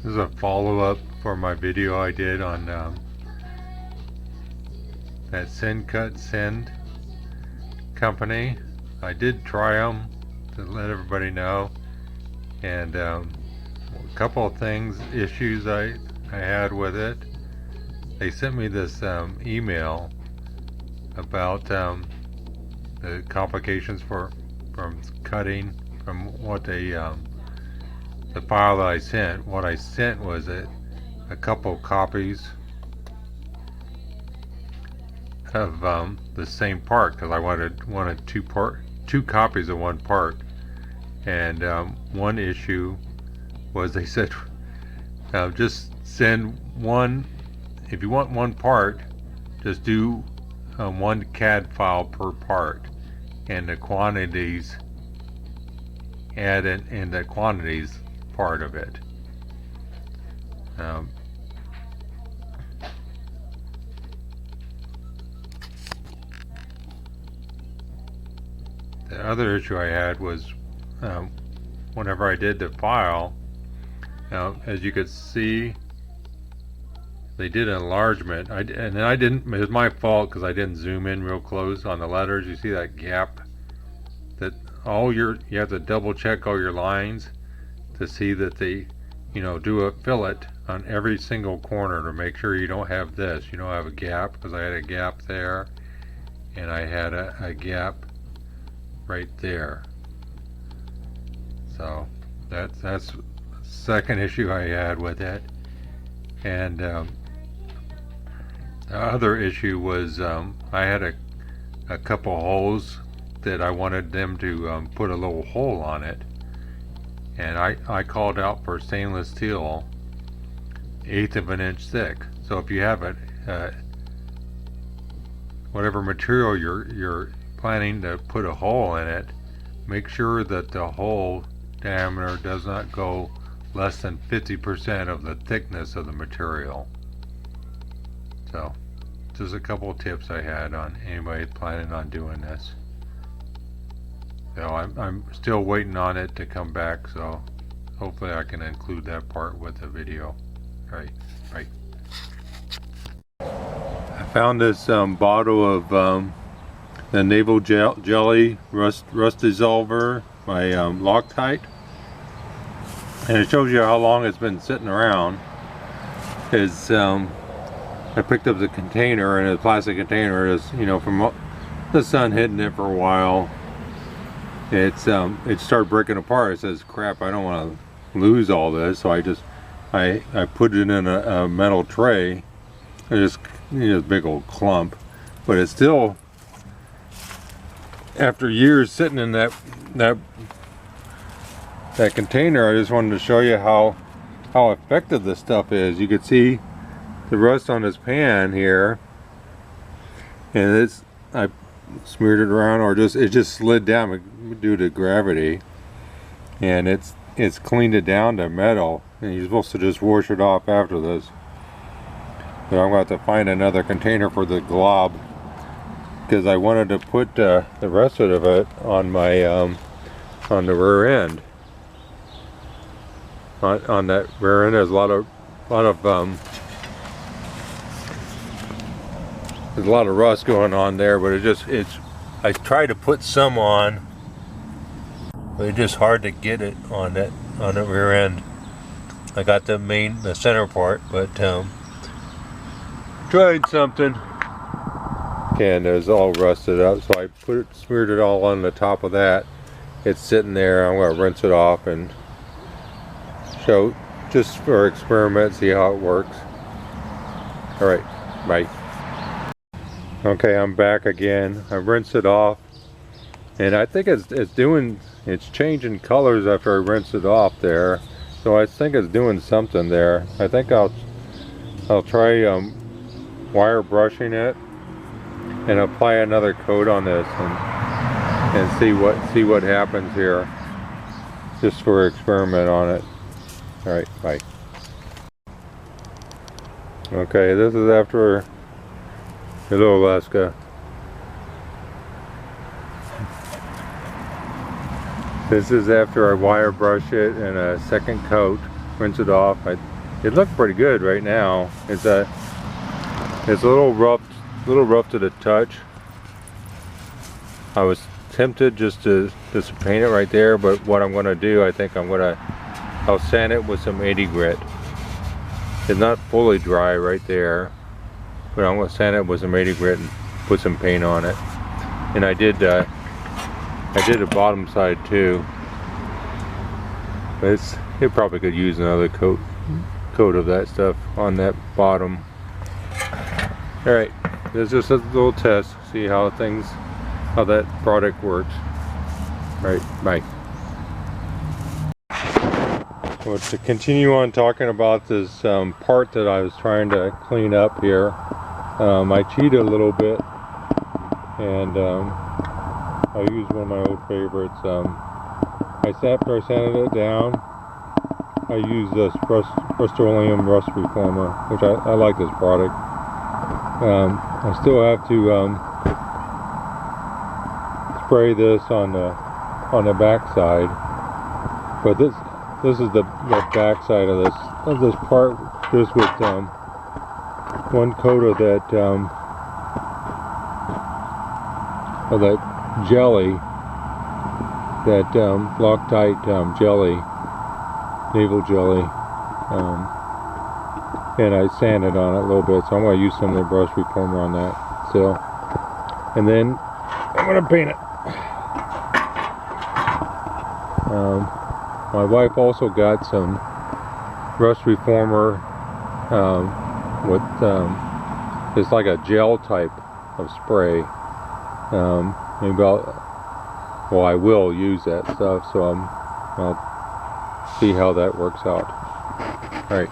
This is a follow-up for my video I did on that send company. I did try them to let everybody know, and a couple of issues I had with it. They sent me this email about the complications from cutting from what the file that I sent. What I sent was a couple copies of the same part, because I wanted two copies of one part. And one issue was they said just send one. If you want one part, just do one CAD file per part, and the quantities, add in the quantities part of it. The other issue I had was whenever I did the file, as you could see, they did an enlargement. And I didn't. It was my fault because I didn't zoom in real close on the letters. You see that gap? That you have to double check all your lines to see that they, do a fillet on every single corner to make sure you don't have this. You don't have a gap, because I had a gap there, and I had a gap right there. So that's the second issue I had with it. And the other issue was I had a couple holes that I wanted them to put a little hole on it, and I called out for stainless steel 1/8 of an inch thick. So if you have it, whatever material you're planning to put a hole in it, make sure that the hole diameter does not go less than 50% of the thickness of the material. So just a couple of tips I had on anybody planning on doing this. So I'm still waiting on it to come back, so hopefully I can include that part with the video. Right. I found this bottle of the Naval Jelly Rust Dissolver by Loctite, and it shows you how long it's been sitting around. I picked up the container, and a plastic container is, from the sun hitting it for a while, it started breaking apart. It says, crap, I don't want to lose all this, so I put it in a metal tray. It's just a big old clump, but it's still, after years sitting in that container. I just wanted to show you how effective this stuff is. You could see the rust on this pan here, and I smeared it around, or it just slid down due to gravity, and it's cleaned it down to metal, and you're supposed to just wash it off after this. But I'm going to have to find another container for the glob, because I wanted to put the rest of it on my on the rear end. On that rear end, there's a lot of there's a lot of rust going on there, but I tried to put some on, but it's just hard to get it on the rear end. I got the center part, but tried something, and it was all rusted up, so I smeared it all on the top of that. It's sitting there. I'm going to rinse it off and show, just for experiment, see how it works. Alright, bye. Okay, I'm back again. I rinsed it off, and I think it's changing colors after I rinse it off there, so I think it's doing something there. I think I'll try wire brushing it and apply another coat on this and see what happens here, just for experiment on it. Alright, bye. Okay, this is after hello Alaska. This is after I wire brush it and a second coat, rinse it off. it looked pretty good right now. It's a little rough to the touch. I was tempted just to paint it right there, but what I'm going to do, I think I'll sand it with some 80 grit. It's not fully dry right there, but I'm going to sand it with some 80 grit and put some paint on it. And I did the bottom side too, but it probably could use another coat of that stuff on that bottom. All right, this is just a little test, see how that product works. All right, bye. Well, to continue on talking about this part that I was trying to clean up here, I cheated a little bit, and I used one of my old favorites. After I sanded it down, I used this Rust-Oleum Rust Reformer, which I like this product. I still have to spray this on the back side, but this is the back side of this part, just with one coat of that jelly, that Loctite jelly, naval jelly, and I sanded on it a little bit, so I'm going to use some of the brush reformer on that still, and then I'm going to paint it. My wife also got some rust reformer with it's like a gel type of spray. Maybe I will use that stuff, so I'll see how that works out. All right.